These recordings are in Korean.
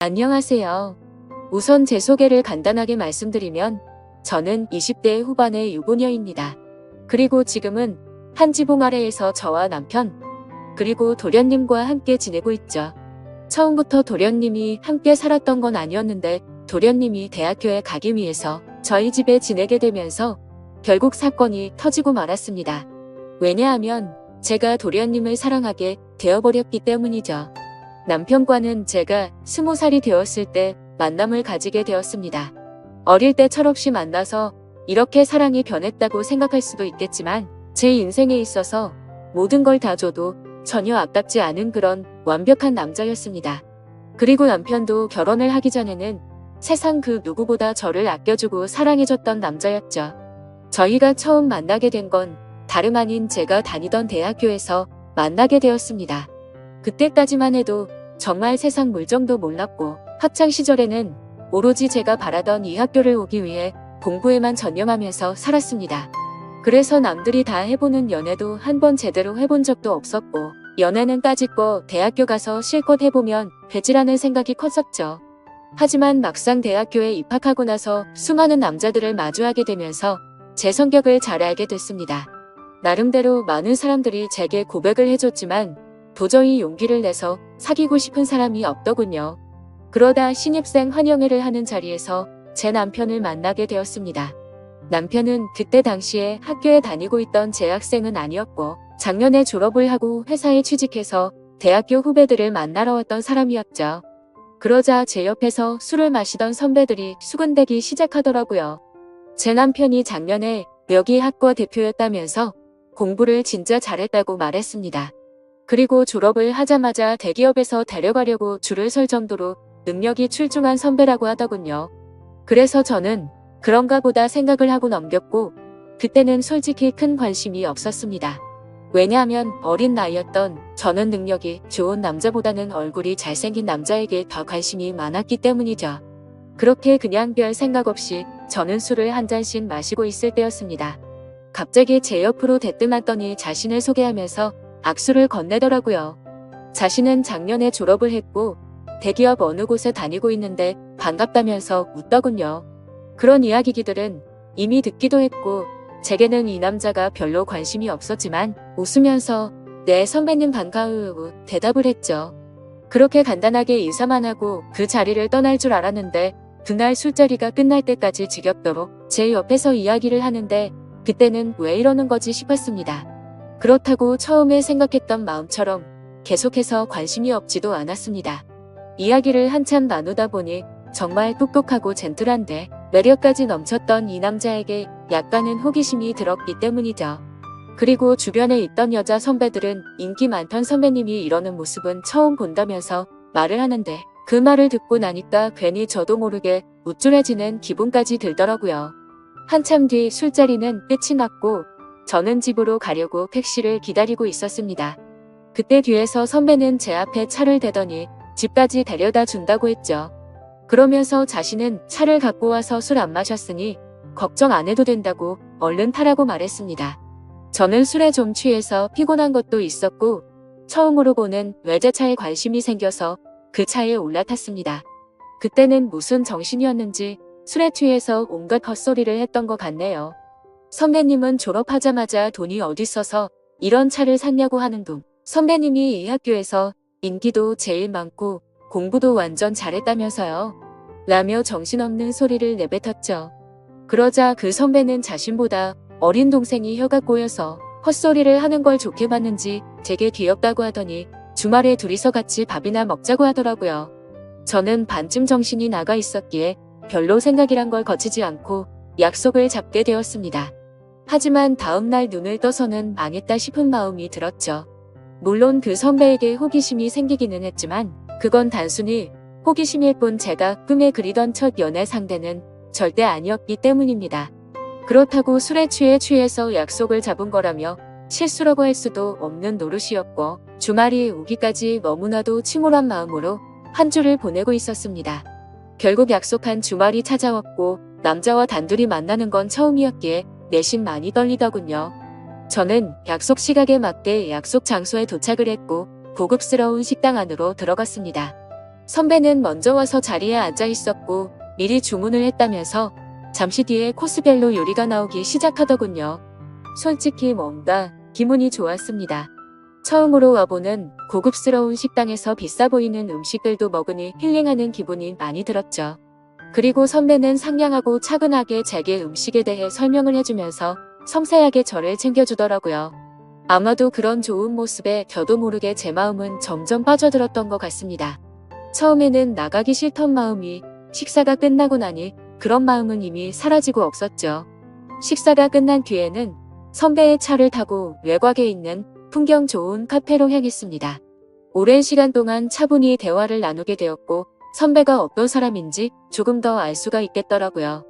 안녕하세요. 우선 제 소개를 간단하게 말씀드리면 저는 20대 후반의 유부녀입니다. 그리고 지금은 한지붕 아래에서 저와 남편 그리고 도련님과 함께 지내고 있죠. 처음부터 도련님이 함께 살았던 건 아니었는데 도련님이 대학교에 가기 위해서 저희 집에 지내게 되면서 결국 사건이 터지고 말았습니다. 왜냐하면 제가 도련님을 사랑하게 되어버렸기 때문이죠. 남편과는 제가 20살이 되었을 때 만남을 가지게 되었습니다. 어릴 때 철없이 만나서 이렇게 사랑이 변했다고 생각할 수도 있겠지만 제 인생에 있어서 모든 걸 다 줘도 전혀 아깝지 않은 그런 완벽한 남자였습니다. 그리고 남편도 결혼을 하기 전에는 세상 그 누구보다 저를 아껴주고 사랑해줬던 남자였죠. 저희가 처음 만나게 된 건 다름 아닌 제가 다니던 대학교에서 만나게 되었습니다. 그때까지만 해도 정말 세상 물정도 몰랐고 학창 시절에는 오로지 제가 바라던 이 학교를 오기 위해 공부에만 전념하면서 살았습니다. 그래서 남들이 다 해보는 연애도 한 번 제대로 해본 적도 없었고 연애는 따지고 대학교 가서 실컷 해보면 되지라는 생각이 컸었죠. 하지만 막상 대학교에 입학하고 나서 수많은 남자들을 마주하게 되면서 제 성격을 잘 알게 됐습니다. 나름대로 많은 사람들이 제게 고백을 해줬지만 도저히 용기를 내서 사귀고 싶은 사람이 없더군요. 그러다 신입생 환영회를 하는 자리에서 제 남편을 만나게 되었습니다. 남편은 그때 당시에 학교에 다니고 있던 재학생은 아니었고 작년에 졸업을 하고 회사에 취직해서 대학교 후배들을 만나러 왔던 사람이었죠. 그러자 제 옆에서 술을 마시던 선배들이 수군대기 시작하더라고요. 제 남편이 작년에 여기 학과 대표였다면서 공부를 진짜 잘했다고 말했습니다. 그리고 졸업을 하자마자 대기업에서 데려가려고 줄을 설 정도로 능력이 출중한 선배라고 하더군요. 그래서 저는 그런가 보다 생각을 하고 넘겼고 그때는 솔직히 큰 관심이 없었습니다. 왜냐하면 어린 나이였던 저는 능력이 좋은 남자보다는 얼굴이 잘생긴 남자에게 더 관심이 많았기 때문이죠. 그렇게 그냥 별 생각 없이 저는 술을 한 잔씩 마시고 있을 때였습니다. 갑자기 제 옆으로 대뜸하더니 자신을 소개하면서 악수를 건네더라고요. 자신은 작년에 졸업을 했고 대기업 어느 곳에 다니고 있는데 반갑다면서 웃더군요. 그런 이야기들은 이미 듣기도 했고 제게는 이 남자가 별로 관심이 없었지만 웃으면서 네 선배님 반가워요 대답을 했죠. 그렇게 간단하게 인사만 하고 그 자리를 떠날 줄 알았는데 그날 술자리가 끝날 때까지 지겹도록 제 옆에서 이야기를 하는데 그때는 왜 이러는 거지 싶었습니다. 그렇다고 처음에 생각했던 마음처럼 계속해서 관심이 없지도 않았습니다. 이야기를 한참 나누다 보니 정말 똑똑하고 젠틀한데 매력까지 넘쳤던 이 남자에게 약간은 호기심이 들었기 때문이죠. 그리고 주변에 있던 여자 선배들은 인기 많던 선배님이 이러는 모습은 처음 본다면서 말을 하는데 그 말을 듣고 나니까 괜히 저도 모르게 우쭐해지는 기분까지 들더라고요. 한참 뒤 술자리는 끝이 났고 저는 집으로 가려고 택시를 기다리고 있었습니다. 그때 뒤에서 선배는 제 앞에 차를 대더니 집까지 데려다 준다고 했죠. 그러면서 자신은 차를 갖고 와서 술 안 마셨으니 걱정 안 해도 된다고 얼른 타라고 말했습니다. 저는 술에 좀 취해서 피곤한 것도 있었고 처음으로 보는 외제차에 관심이 생겨서 그 차에 올라탔습니다. 그때는 무슨 정신이었는지 술에 취해서 온갖 헛소리를 했던 것 같네요. 선배님은 졸업하자마자 돈이 어딨어서 이런 차를 샀냐고 하는 둥. 선배님이 이 학교에서 인기도 제일 많고 공부도 완전 잘했다면서요. 라며 정신없는 소리를 내뱉었죠. 그러자 그 선배는 자신보다 어린 동생이 혀가 꼬여서 헛소리를 하는 걸 좋게 봤는지 되게 귀엽다고 하더니 주말에 둘이서 같이 밥이나 먹자고 하더라고요. 저는 반쯤 정신이 나가 있었기에 별로 생각이란 걸 거치지 않고 약속을 잡게 되었습니다. 하지만 다음날 눈을 떠서는 망했다 싶은 마음이 들었죠. 물론 그 선배에게 호기심이 생기기는 했지만 그건 단순히 호기심일 뿐 제가 꿈에 그리던 첫 연애 상대는 절대 아니었기 때문입니다. 그렇다고 술에 취해서 약속을 잡은 거라며 실수라고 할 수도 없는 노릇이었고 주말이 오기까지 너무나도 침울한 마음으로 한 주를 보내고 있었습니다. 결국 약속한 주말이 찾아왔고 남자와 단둘이 만나는 건 처음이었기에 내심 많이 떨리더군요. 저는 약속 시각에 맞게 약속 장소에 도착을 했고 고급스러운 식당 안으로 들어갔습니다. 선배는 먼저 와서 자리에 앉아 있었고 미리 주문을 했다면서 잠시 뒤에 코스별로 요리가 나오기 시작하더군요. 솔직히 뭔가 기분이 좋았습니다. 처음으로 와보는 고급스러운 식당에서 비싸 보이는 음식들도 먹으니 힐링하는 기분이 많이 들었죠. 그리고 선배는 상냥하고 차분하게 자기 음식에 대해 설명을 해주면서 섬세하게 저를 챙겨주더라고요. 아마도 그런 좋은 모습에 저도 모르게 제 마음은 점점 빠져들었던 것 같습니다. 처음에는 나가기 싫던 마음이 식사가 끝나고 나니 그런 마음은 이미 사라지고 없었죠. 식사가 끝난 뒤에는 선배의 차를 타고 외곽에 있는 풍경 좋은 카페로 향했습니다. 오랜 시간 동안 차분히 대화를 나누게 되었고 선배가 어떤 사람인지 조금 더 알 수가 있겠더라고요.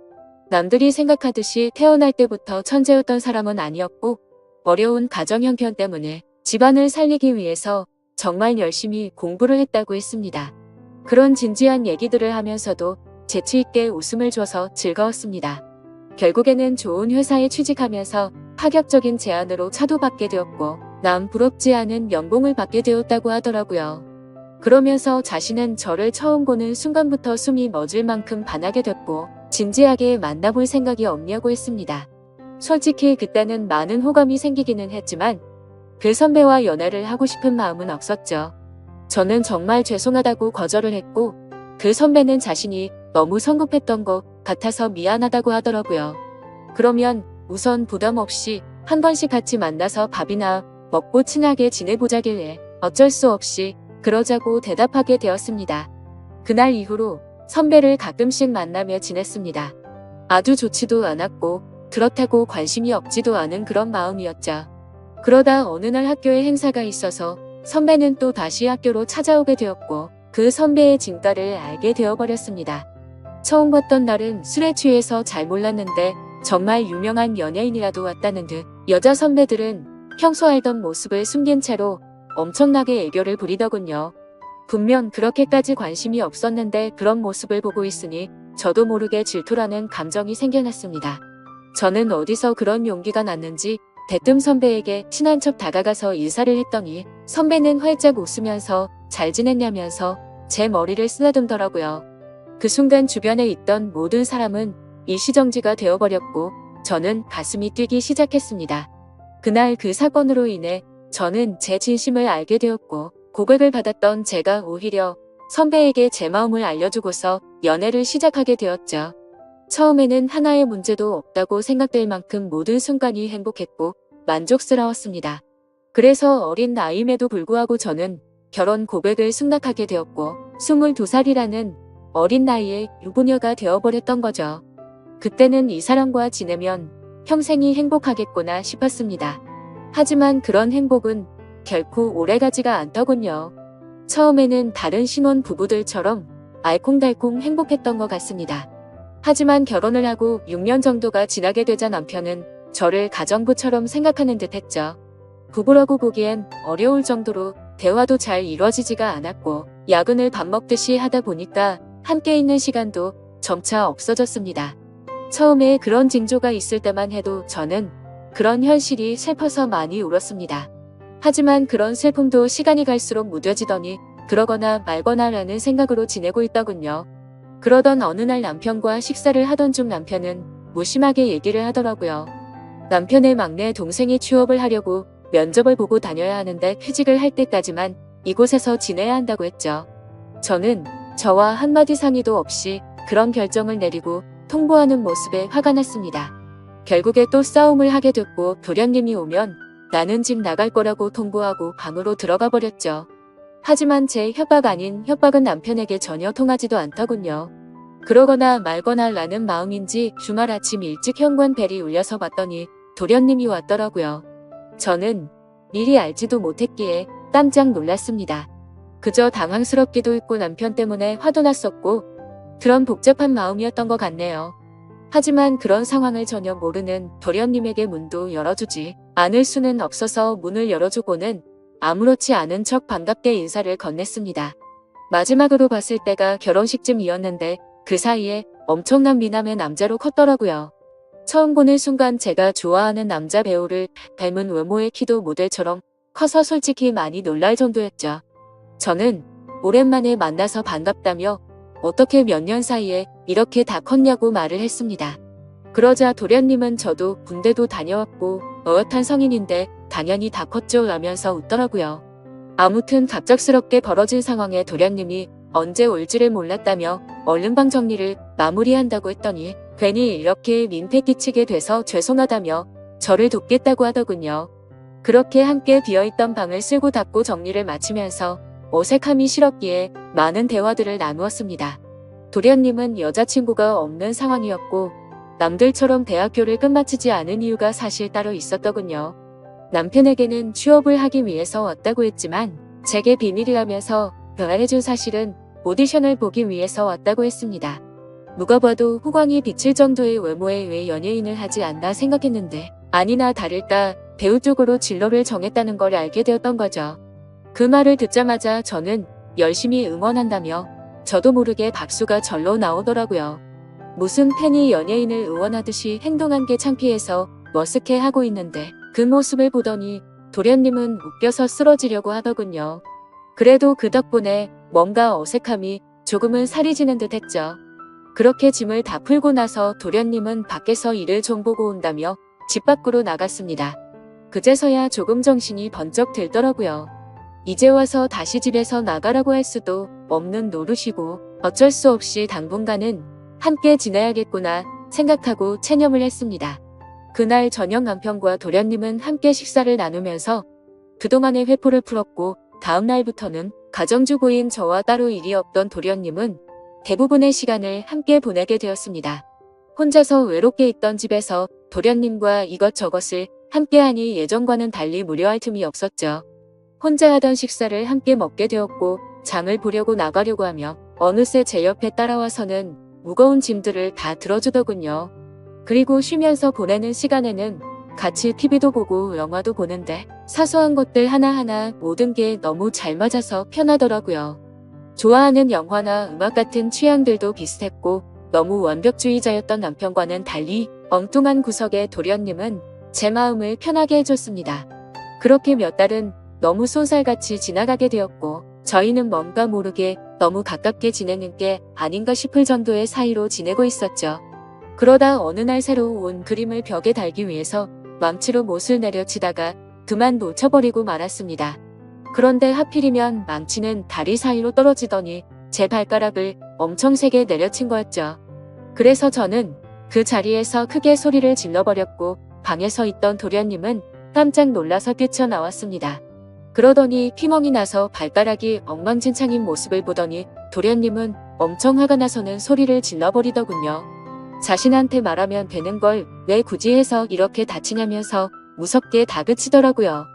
남들이 생각하듯이 태어날 때부터 천재였던 사람은 아니었고 어려운 가정 형편 때문에 집안을 살리기 위해서 정말 열심히 공부를 했다고 했습니다. 그런 진지한 얘기들을 하면서도 재치있게 웃음을 줘서 즐거웠습니다. 결국에는 좋은 회사에 취직하면서 파격적인 제안으로 차도 받게 되었고 남 부럽지 않은 연봉을 받게 되었다고 하더라고요. 그러면서 자신은 저를 처음 보는 순간부터 숨이 멎을 만큼 반하게 됐고 진지하게 만나볼 생각이 없냐고 했습니다. 솔직히 그때는 많은 호감이 생기기는 했지만 그 선배와 연애를 하고 싶은 마음은 없었죠. 저는 정말 죄송하다고 거절을 했고 그 선배는 자신이 너무 성급했던 것 같아서 미안하다고 하더라고요. 그러면 우선 부담 없이 한 번씩 같이 만나서 밥이나 먹고 친하게 지내보자길래 어쩔 수 없이 그러자고 대답하게 되었습니다. 그날 이후로 선배를 가끔씩 만나며 지냈습니다. 아주 좋지도 않았고 그렇다고 관심이 없지도 않은 그런 마음이었죠. 그러다 어느 날 학교에 행사가 있어서 선배는 또 다시 학교로 찾아오게 되었고 그 선배의 진가를 알게 되어버렸습니다. 처음 봤던 날은 술에 취해서 잘 몰랐는데 정말 유명한 연예인이라도 왔다는 듯 여자 선배들은 평소 알던 모습을 숨긴 채로 엄청나게 애교를 부리더군요. 분명 그렇게까지 관심이 없었는데 그런 모습을 보고 있으니 저도 모르게 질투라는 감정이 생겨났습니다. 저는 어디서 그런 용기가 났는지 대뜸 선배에게 친한 척 다가가서 인사를 했더니 선배는 활짝 웃으면서 잘 지냈냐면서 제 머리를 쓰다듬더라고요. 그 순간 주변에 있던 모든 사람은 일시정지가 되어버렸고 저는 가슴이 뛰기 시작했습니다. 그날 그 사건으로 인해 저는 제 진심을 알게 되었고 고백을 받았던 제가 오히려 선배에게 제 마음을 알려주고서 연애를 시작하게 되었죠. 처음에는 하나의 문제도 없다고 생각될 만큼 모든 순간이 행복했고 만족스러웠습니다. 그래서 어린 나이임에도 불구하고 저는 결혼 고백을 승낙하게 되었고 22살이라는 어린 나이에 유부녀가 되어버렸던 거죠. 그때는 이 사람과 지내면 평생이 행복하겠구나 싶었습니다. 하지만 그런 행복은 결코 오래가지가 않더군요. 처음에는 다른 신혼 부부들처럼 알콩달콩 행복했던 것 같습니다. 하지만 결혼을 하고 6년 정도가 지나게 되자 남편은 저를 가정부처럼 생각하는 듯 했죠. 부부라고 보기엔 어려울 정도로 대화도 잘 이루어지지가 않았고 야근을 밥 먹듯이 하다 보니까 함께 있는 시간도 점차 없어졌습니다. 처음에 그런 징조가 있을 때만 해도 저는 그런 현실이 슬퍼서 많이 울었습니다. 하지만 그런 슬픔도 시간이 갈수록 무뎌지더니 그러거나 말거나 라는 생각으로 지내고 있더군요. 그러던 어느 날 남편과 식사를 하던 중 남편은 무심하게 얘기를 하더라고요. 남편의 막내 동생이 취업을 하려고 면접을 보고 다녀야 하는데 퇴직을 할 때까지만 이곳에서 지내야 한다고 했죠. 저는 저와 한마디 상의도 없이 그런 결정을 내리고 통보하는 모습에 화가 났습니다. 결국에 또 싸움을 하게 됐고 도련님이 오면 나는 집 나갈 거라고 통보하고 방으로 들어가 버렸죠. 하지만 제 협박 아닌 협박은 남편에게 전혀 통하지도 않더군요. 그러거나 말거나 라는 마음인지 주말 아침 일찍 현관 벨이 울려서 봤더니 도련님이 왔더라고요. 저는 미리 알지도 못했기에 깜짝 놀랐습니다. 그저 당황스럽기도 했고 남편 때문에 화도 났었고 그런 복잡한 마음이었던 것 같네요. 하지만 그런 상황을 전혀 모르는 도련님에게 문도 열어주지 않을 수는 없어서 문을 열어주고는 아무렇지 않은 척 반갑게 인사를 건넸습니다. 마지막으로 봤을 때가 결혼식쯤이었는데 그 사이에 엄청난 미남의 남자로 컸더라고요. 처음 보는 순간 제가 좋아하는 남자 배우를 닮은 외모의 키도 모델처럼 커서 솔직히 많이 놀랄 정도였죠. 저는 오랜만에 만나서 반갑다며 어떻게 몇 년 사이에 이렇게 다 컸냐고 말을 했습니다. 그러자 도련님은 저도 군대도 다녀왔고 어엿한 성인인데 당연히 다 컸죠 라면서 웃더라고요. 아무튼 갑작스럽게 벌어진 상황에 도련님이 언제 올지를 몰랐다며 얼른 방 정리를 마무리한다고 했더니 괜히 이렇게 민폐 끼치게 돼서 죄송하다며 저를 돕겠다고 하더군요. 그렇게 함께 비어있던 방을 쓸고 닦고 정리를 마치면서 어색함이 싫었기에 많은 대화들을 나누었습니다. 도련님은 여자친구가 없는 상황이었고 남들처럼 대학교를 끝마치지 않은 이유가 사실 따로 있었더군요. 남편에게는 취업을 하기 위해서 왔다고 했지만 제게 비밀이라면서 변해준 사실은 오디션을 보기 위해서 왔다고 했습니다. 누가 봐도 후광이 비칠 정도의 외모에 왜 연예인을 하지 않나 생각했는데 아니나 다를까 배우 쪽으로 진로를 정했다는 걸 알게 되었던 거죠. 그 말을 듣자마자 저는 열심히 응원한다며 저도 모르게 박수가 절로 나오더라고요. 무슨 팬이 연예인을 응원하듯이 행동한 게 창피해서 머쓱해하고 있는데 그 모습을 보더니 도련님은 웃겨서 쓰러지려고 하더군요. 그래도 그 덕분에 뭔가 어색함이 조금은 살이 지는 듯 했죠. 그렇게 짐을 다 풀고 나서 도련님은 밖에서 일을 좀 보고 온다며 집 밖으로 나갔습니다. 그제서야 조금 정신이 번쩍 들더라고요. 이제 와서 다시 집에서 나가라고 할 수도 없는 노릇이고 어쩔 수 없이 당분간은 함께 지내야겠구나 생각하고 체념을 했습니다. 그날 저녁 남편과 도련님은 함께 식사를 나누면서 그동안의 회포를 풀었고 다음 날부터는 가정주부인 저와 따로 일이 없던 도련님은 대부분의 시간을 함께 보내게 되었습니다. 혼자서 외롭게 있던 집에서 도련님과 이것저것을 함께하니 예전과는 달리 무료할 틈이 없었죠. 혼자 하던 식사를 함께 먹게 되었고 장을 보려고 나가려고 하며 어느새 제 옆에 따라와서는 무거운 짐들을 다 들어주더군요. 그리고 쉬면서 보내는 시간에는 같이 TV도 보고 영화도 보는데 사소한 것들 하나하나 모든 게 너무 잘 맞아서 편하더라고요. 좋아하는 영화나 음악 같은 취향들도 비슷했고 너무 완벽주의자였던 남편과는 달리 엉뚱한 구석의 도련님은 제 마음을 편하게 해줬습니다. 그렇게 몇 달은 너무 쏜살같이 지나가게 되었고 저희는 뭔가 모르게 너무 가깝게 지내는 게 아닌가 싶을 정도의 사이로 지내고 있었죠. 그러다 어느 날 새로 온 그림을 벽에 달기 위해서 망치로 못을 내려치다가 그만 놓쳐버리고 말았습니다. 그런데 하필이면 망치는 다리 사이로 떨어지더니 제 발가락을 엄청 세게 내려친 거였죠. 그래서 저는 그 자리에서 크게 소리를 질러버렸고 방에 서 있던 도련님은 깜짝 놀라서 뛰쳐나왔습니다. 그러더니 피멍이 나서 발가락이 엉망진창인 모습을 보더니 도련님은 엄청 화가 나서는 소리를 질러버리더군요. 자신한테 말하면 되는 걸 왜 굳이 해서 이렇게 다치냐면서 무섭게 다그치더라고요.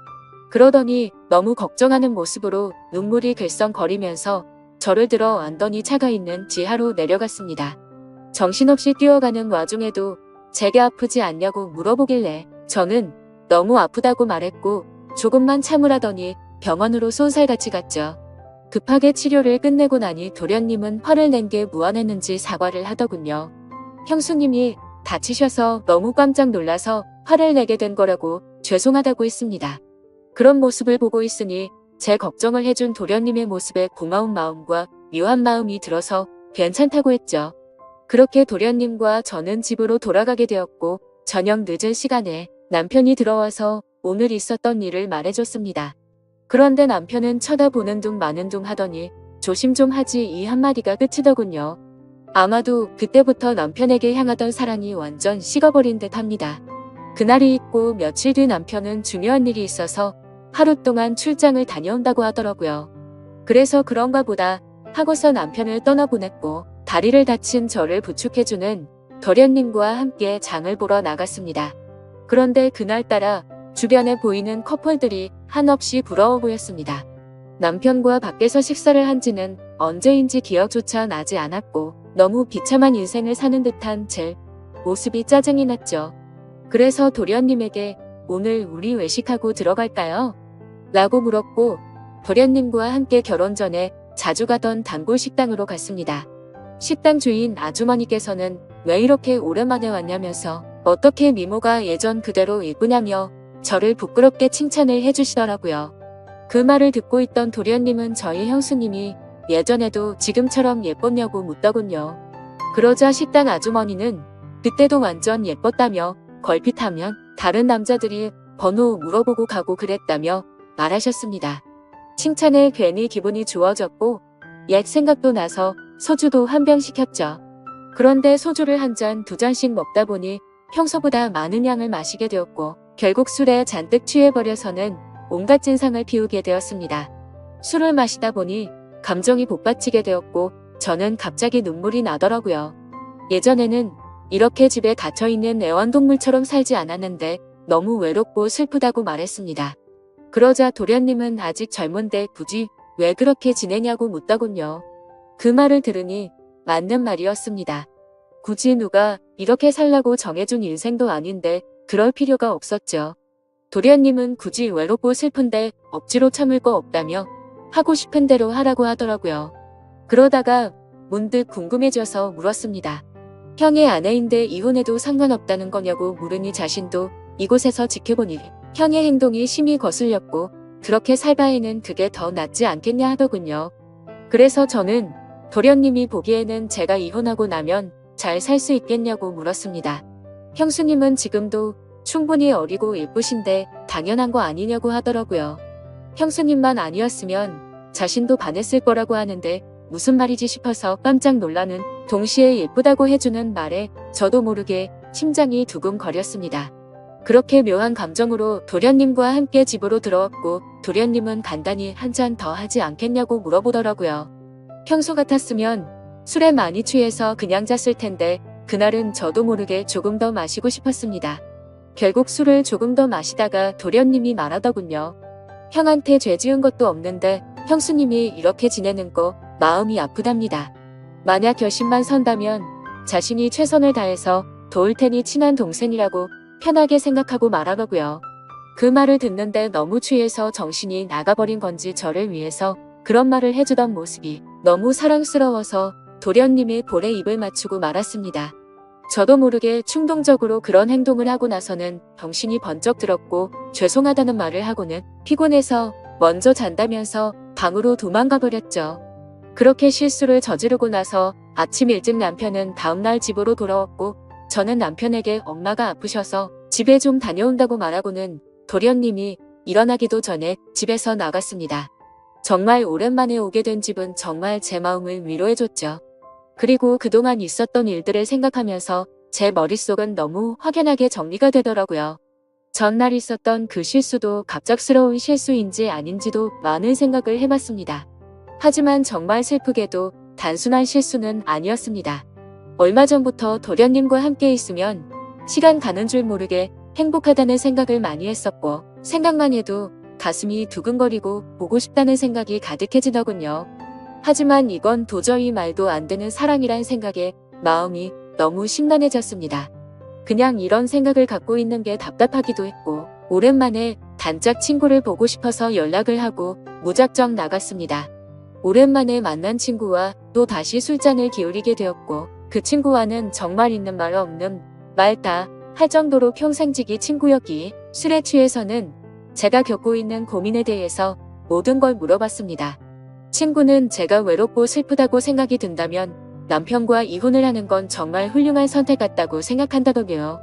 그러더니 너무 걱정하는 모습으로 눈물이 글썽거리면서 저를 들어 안더니 차가 있는 지하로 내려갔습니다. 정신없이 뛰어가는 와중에도 제게 아프지 않냐고 물어보길래 저는 너무 아프다고 말했고 조금만 참으라더니 병원으로 쏜살같이 갔죠. 급하게 치료를 끝내고 나니 도련님은 화를 낸 게 무안했는지 사과를 하더군요. 형수님이 다치셔서 너무 깜짝 놀라서 화를 내게 된 거라고 죄송하다고 했습니다. 그런 모습을 보고 있으니 제 걱정을 해준 도련님의 모습에 고마운 마음과 묘한 마음이 들어서 괜찮다고 했죠. 그렇게 도련님과 저는 집으로 돌아가게 되었고 저녁 늦은 시간에 남편이 들어와서 오늘 있었던 일을 말해줬습니다. 그런데 남편은 쳐다보는 둥 마는 둥 하더니 조심 좀 하지 이 한마디가 끝이더군요. 아마도 그때부터 남편에게 향하던 사랑이 완전 식어버린 듯 합니다. 그날이 있고 며칠 뒤 남편은 중요한 일이 있어서 하루 동안 출장을 다녀온다고 하더라고요. 그래서 그런가 보다 하고서 남편을 떠나보냈고 다리를 다친 저를 부축해주는 도련님과 함께 장을 보러 나갔습니다. 그런데 그날따라 주변에 보이는 커플들이 한없이 부러워 보였습니다. 남편과 밖에서 식사를 한 지는 언제인지 기억조차 나지 않았고 너무 비참한 인생을 사는 듯한 제 모습이 짜증이 났죠. 그래서 도련님에게 오늘 우리 외식하고 들어갈까요? 라고 물었고 도련님과 함께 결혼 전에 자주 가던 단골 식당으로 갔습니다. 식당 주인 아주머니께서는 왜 이렇게 오랜만에 왔냐면서 어떻게 미모가 예전 그대로 예쁘냐며 저를 부끄럽게 칭찬을 해주시더라고요. 그 말을 듣고 있던 도련님은 저희 형수님이 예전에도 지금처럼 예뻤냐고 묻더군요. 그러자 식당 아주머니는 그때도 완전 예뻤다며 걸핏하면 다른 남자들이 번호 물어보고 가고 그랬다며 말하셨습니다. 칭찬에 괜히 기분이 좋아졌고 옛 생각도 나서 소주도 한 병 시켰죠. 그런데 소주를 한 잔, 두 잔씩 먹다 보니 평소보다 많은 양을 마시게 되었고 결국 술에 잔뜩 취해버려서는 온갖 진상을 피우게 되었습니다. 술을 마시다 보니 감정이 복받치게 되었고 저는 갑자기 눈물이 나더라고요. 예전에는 이렇게 집에 갇혀있는 애완동물처럼 살지 않았는데 너무 외롭고 슬프다고 말했습니다. 그러자 도련님은 아직 젊은데 굳이 왜 그렇게 지내냐고 묻더군요. 그 말을 들으니 맞는 말이었습니다. 굳이 누가 이렇게 살라고 정해준 인생도 아닌데 그럴 필요가 없었죠. 도련님은 굳이 외롭고 슬픈데 억지로 참을 거 없다며 하고 싶은 대로 하라고 하더라고요. 그러다가 문득 궁금해져서 물었습니다. 형의 아내인데 이혼해도 상관없다는 거냐고 물으니 자신도 이곳에서 지켜보니 형의 행동이 심히 거슬렸고 그렇게 살 바에는 그게 더 낫지 않겠냐 하더군요. 그래서 저는 도련님이 보기에는 제가 이혼하고 나면 잘 살 수 있겠냐고 물었습니다. 형수님은 지금도 충분히 어리고 예쁘신데 당연한 거 아니냐고 하더라고요. 형수님만 아니었으면 자신도 반했을 거라고 하는데 무슨 말이지 싶어서 깜짝 놀라는 동시에 예쁘다고 해주는 말에 저도 모르게 심장이 두근거렸습니다. 그렇게 묘한 감정으로 도련님과 함께 집으로 들어왔고 도련님은 간단히 한 잔 더 하지 않겠냐고 물어보더라고요. 평소 같았으면 술에 많이 취해서 그냥 잤을 텐데 그날은 저도 모르게 조금 더 마시고 싶었습니다. 결국 술을 조금 더 마시다가 도련님이 말하더군요. 형한테 죄 지은 것도 없는데 형수님이 이렇게 지내는 거 마음이 아프답니다. 만약 결심만 선다면 자신이 최선을 다해서 도울 테니 친한 동생이라고 편하게 생각하고 말하더고요. 그 말을 듣는데 너무 취해서 정신이 나가버린 건지 저를 위해서 그런 말을 해주던 모습이 너무 사랑스러워서 도련님의 볼에 입을 맞추고 말았습니다. 저도 모르게 충동적으로 그런 행동을 하고 나서는 정신이 번쩍 들었고 죄송하다는 말을 하고는 피곤해서 먼저 잔다면서 방으로 도망가 버렸죠. 그렇게 실수를 저지르고 나서 아침 일찍 남편은 다음날 집으로 돌아왔고 저는 남편에게 엄마가 아프셔서 집에 좀 다녀온다고 말하고는 도련님이 일어나기도 전에 집에서 나갔습니다. 정말 오랜만에 오게 된 집은 정말 제 마음을 위로해줬죠. 그리고 그동안 있었던 일들을 생각하면서 제 머릿속은 너무 확연하게 정리가 되더라고요. 전날 있었던 그 실수도 갑작스러운 실수인지 아닌지도 많은 생각을 해봤습니다. 하지만 정말 슬프게도 단순한 실수는 아니었습니다. 얼마 전부터 도련님과 함께 있으면 시간 가는 줄 모르게 행복하다는 생각을 많이 했었고 생각만 해도 가슴이 두근거리고 보고 싶다는 생각이 가득해지더군요. 하지만 이건 도저히 말도 안 되는 사랑이란 생각에 마음이 너무 심란해졌습니다. 그냥 이런 생각을 갖고 있는 게 답답하기도 했고 오랜만에 단짝 친구를 보고 싶어서 연락을 하고 무작정 나갔습니다. 오랜만에 만난 친구와 또 다시 술잔을 기울이게 되었고 그 친구와는 정말 있는 말 없는 말 다 할 정도로 평상지기 친구였기에 술에 취해서는 제가 겪고 있는 고민에 대해서 모든 걸 물어봤습니다. 친구는 제가 외롭고 슬프다고 생각이 든다면 남편과 이혼을 하는 건 정말 훌륭한 선택 같다고 생각한다더군요.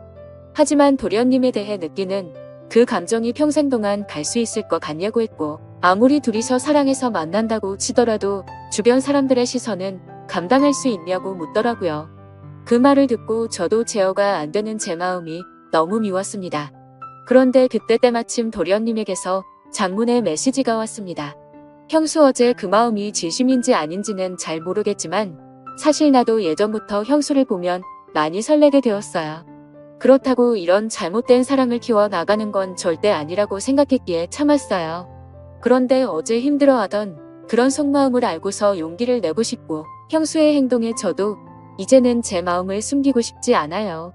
하지만 도련님에 대해 느끼는 그 감정이 평생 동안 갈 수 있을 것 같냐고 했고 아무리 둘이서 사랑해서 만난다고 치더라도 주변 사람들의 시선은 감당할 수 있냐고 묻더라고요. 그 말을 듣고 저도 제어가 안 되는 제 마음이 너무 미웠습니다. 그런데 그때 때마침 도련님에게서 장문의 메시지가 왔습니다. 형수 어제 그 마음이 진심인지 아닌지는 잘 모르겠지만 사실 나도 예전부터 형수를 보면 많이 설레게 되었어요. 그렇다고 이런 잘못된 사랑을 키워나가는 건 절대 아니라고 생각했기에 참았어요. 그런데 어제 힘들어하던 그런 속마음을 알고서 용기를 내고 싶고 형수의 행동에 저도 이제는 제 마음을 숨기고 싶지 않아요.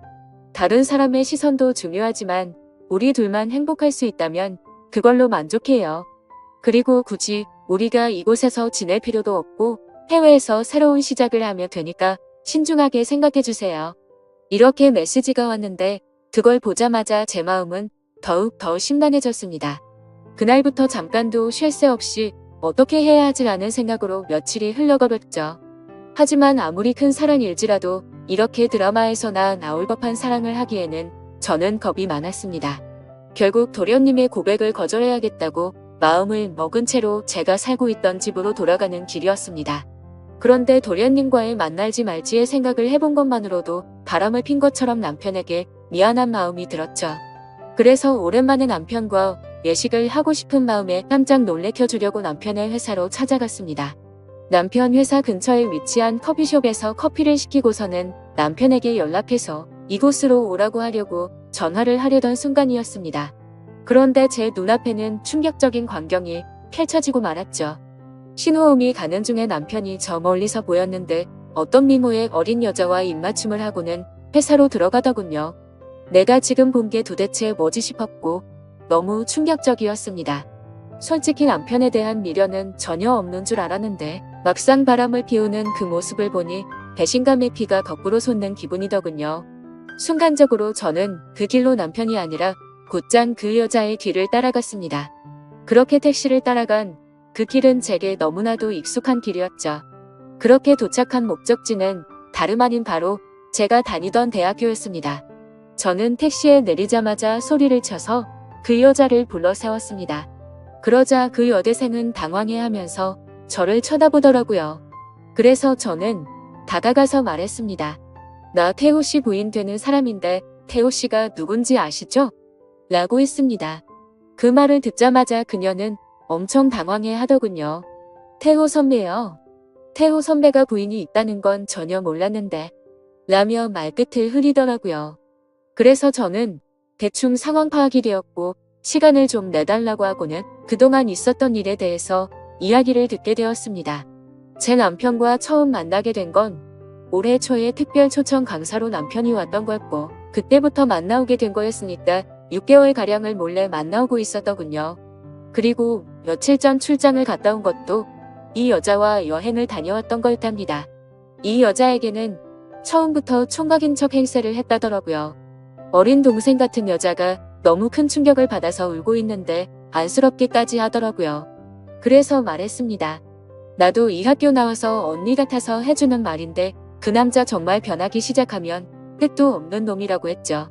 다른 사람의 시선도 중요하지만 우리 둘만 행복할 수 있다면 그걸로 만족해요. 그리고 굳이 우리가 이곳에서 지낼 필요도 없고 해외에서 새로운 시작을 하면 되니까 신중하게 생각해주세요. 이렇게 메시지가 왔는데 그걸 보자마자 제 마음은 더욱 더 심란해졌습니다. 그날부터 잠깐도 쉴 새 없이 어떻게 해야 하지라는 생각으로 며칠이 흘러버렸죠. 하지만 아무리 큰 사랑일지라도 이렇게 드라마에서나 나올 법한 사랑을 하기에는 저는 겁이 많았습니다. 결국 도련님의 고백을 거절해야겠다고 마음을 먹은 채로 제가 살고 있던 집으로 돌아가는 길이었습니다. 그런데 도련님과의 만날지 말지의 생각을 해본 것만으로도 바람을 핀 것처럼 남편에게 미안한 마음이 들었죠. 그래서 오랜만에 남편과 외식을 하고 싶은 마음에 깜짝 놀래켜주려고 남편의 회사로 찾아갔습니다. 남편 회사 근처에 위치한 커피숍에서 커피를 시키고서는 남편에게 연락해서 이곳으로 오라고 하려고 전화를 하려던 순간이었습니다. 그런데 제 눈앞에는 충격적인 광경이 펼쳐지고 말았죠. 신호음이 가는 중에 남편이 저 멀리서 보였는데 어떤 미모의 어린 여자와 입맞춤을 하고는 회사로 들어가더군요. 내가 지금 본 게 도대체 뭐지 싶었고 너무 충격적이었습니다. 솔직히 남편에 대한 미련은 전혀 없는 줄 알았는데 막상 바람을 피우는 그 모습을 보니 배신감의 피가 거꾸로 솟는 기분이더군요. 순간적으로 저는 그 길로 남편이 아니라 곧장 그 여자의 뒤를 따라갔습니다. 그렇게 택시를 따라간 그 길은 제게 너무나도 익숙한 길이었죠. 그렇게 도착한 목적지는 다름 아닌 바로 제가 다니던 대학교였습니다. 저는 택시에 내리자마자 소리를 쳐서 그 여자를 불러 세웠습니다. 그러자 그 여대생은 당황해하면서 저를 쳐다보더라고요. 그래서 저는 다가가서 말했습니다. 나 태호 씨 부인 되는 사람인데 태호 씨가 누군지 아시죠? 라고 했습니다. 그 말을 듣자마자 그녀는 엄청 당황해 하더군요. 태호 선배요. 태호 선배가 부인이 있다는 건 전혀 몰랐는데 라며 말끝을 흐리더라고요. 그래서 저는 대충 상황 파악이 되었고 시간을 좀 내달라고 하고는 그동안 있었던 일에 대해서 이야기를 듣게 되었습니다. 제 남편과 처음 만나게 된 건 올해 초에 특별 초청 강사로 남편이 왔던 거였고 그때부터 만나오게 된 거였으니까 6개월가량을 몰래 만나오고 있었더군요. 그리고 며칠 전 출장을 갔다 온 것도 이 여자와 여행을 다녀왔던 거였답니다. 이 여자에게는 처음부터 총각인 척 행세를 했다더라고요. 어린 동생 같은 여자가 너무 큰 충격을 받아서 울고 있는데 안쓰럽게까지 하더라고요. 그래서 말했습니다. 나도 이 학교 나와서 언니 같아서 해주는 말인데 그 남자 정말 변하기 시작하면 끝도 없는 놈이라고 했죠.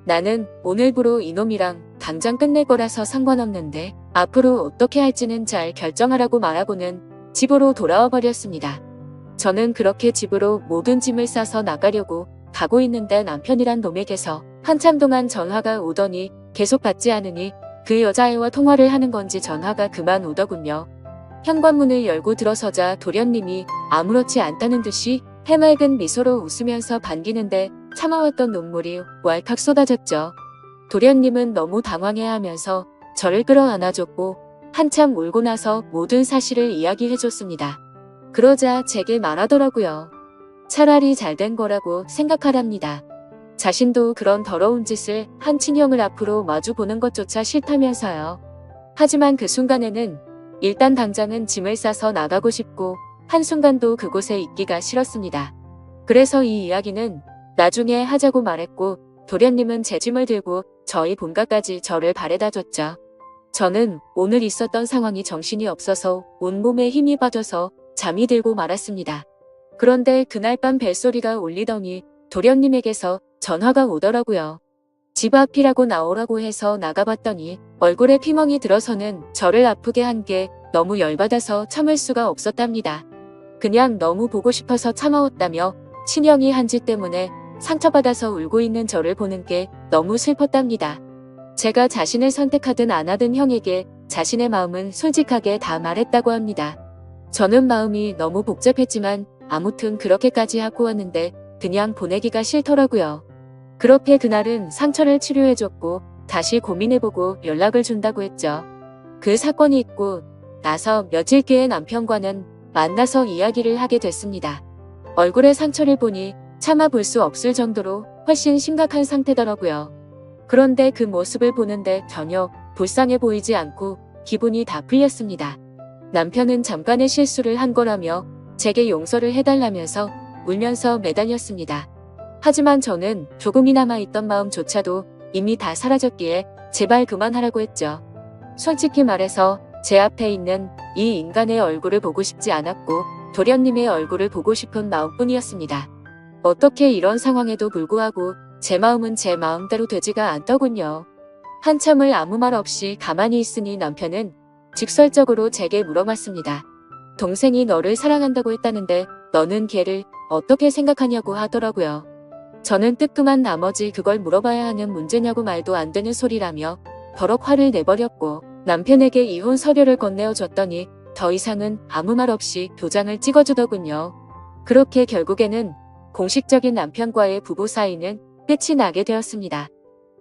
나는 오늘부로 이놈이랑 당장 끝낼 거라서 상관없는데 앞으로 어떻게 할지는 잘 결정하라고 말하고는 집으로 돌아와 버렸습니다. 저는 그렇게 집으로 모든 짐을 싸서 나가려고 가고 있는데 남편이란 놈에게서 한참 동안 전화가 오더니 계속 받지 않으니 그 여자애와 통화를 하는 건지 전화가 그만 오더군요. 현관문을 열고 들어서자 도련님이 아무렇지 않다는 듯이 해맑은 미소로 웃으면서 반기는데 참아왔던 눈물이 왈칵 쏟아졌죠. 도련님은 너무 당황해하면서 저를 끌어안아줬고 한참 울고 나서 모든 사실을 이야기해줬습니다. 그러자 제게 말하더라고요. 차라리 잘된 거라고 생각하랍니다. 자신도 그런 더러운 짓을 한 친형을 앞으로 마주보는 것조차 싫다면서요. 하지만 그 순간에는 일단 당장은 짐을 싸서 나가고 싶고 한순간도 그곳에 있기가 싫었습니다. 그래서 이 이야기는 나중에 하자고 말했고 도련님은 제 짐을 들고 저희 본가까지 저를 바래다줬죠. 저는 오늘 있었던 상황이 정신이 없어서 온몸에 힘이 빠져서 잠이 들고 말았습니다. 그런데 그날 밤 벨소리가 울리더니 도련님에게서 전화가 오더라고요. 집 앞이라고 나오라고 해서 나가봤더니 얼굴에 피멍이 들어서는 저를 아프게 한 게 너무 열받아서 참을 수가 없었답니다. 그냥 너무 보고 싶어서 참아왔다며 친형이 한 짓 때문에 상처받아서 울고 있는 저를 보는 게 너무 슬펐답니다. 제가 자신을 선택하든 안 하든 형에게 자신의 마음은 솔직하게 다 말했다고 합니다. 저는 마음이 너무 복잡했지만 아무튼 그렇게까지 하고 왔는데 그냥 보내기가 싫더라고요. 그렇게 그날은 상처를 치료해줬고 다시 고민해보고 연락을 준다고 했죠. 그 사건이 있고 나서 며칠 뒤에 남편과는 만나서 이야기를 하게 됐습니다. 얼굴에 상처를 보니 참아 볼 수 없을 정도로 훨씬 심각한 상태더라고요. 그런데 그 모습을 보는데 전혀 불쌍해 보이지 않고 기분이 다 풀렸습니다. 남편은 잠깐의 실수를 한 거라며 제게 용서를 해달라면서 울면서 매달렸습니다. 하지만 저는 조금이나마 있던 마음조차도 이미 다 사라졌기에 제발 그만하라고 했죠. 솔직히 말해서 제 앞에 있는 이 인간의 얼굴을 보고 싶지 않았고 도련님의 얼굴을 보고 싶은 마음뿐이었습니다. 어떻게 이런 상황에도 불구하고 제 마음은 제 마음대로 되지가 않더군요. 한참을 아무 말 없이 가만히 있으니 남편은 직설적으로 제게 물어봤습니다. 동생이 너를 사랑한다고 했다는데 너는 걔를 어떻게 생각하냐고 하더라고요. 저는 뜨끔한 나머지 그걸 물어봐야 하는 문제냐고 말도 안 되는 소리라며 버럭 화를 내버렸고 남편에게 이혼 서류를 건네어 줬더니 더 이상은 아무 말 없이 도장을 찍어주더군요. 그렇게 결국에는 공식적인 남편과의 부부 사이는 끝이 나게 되었습니다.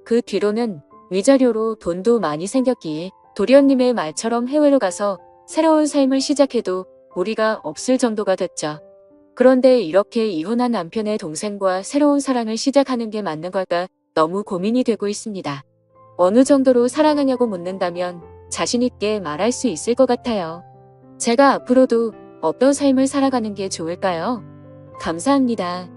그 뒤로는 위자료로 돈도 많이 생겼기에 도련님의 말처럼 해외로 가서 새로운 삶을 시작해도 무리가 없을 정도가 됐죠. 그런데 이렇게 이혼한 남편의 동생과 새로운 사랑을 시작하는 게 맞는 걸까 너무 고민이 되고 있습니다. 어느 정도로 사랑하냐고 묻는다면 자신 있게 말할 수 있을 것 같아요. 제가 앞으로도 어떤 삶을 살아가는 게 좋을까요? 감사합니다.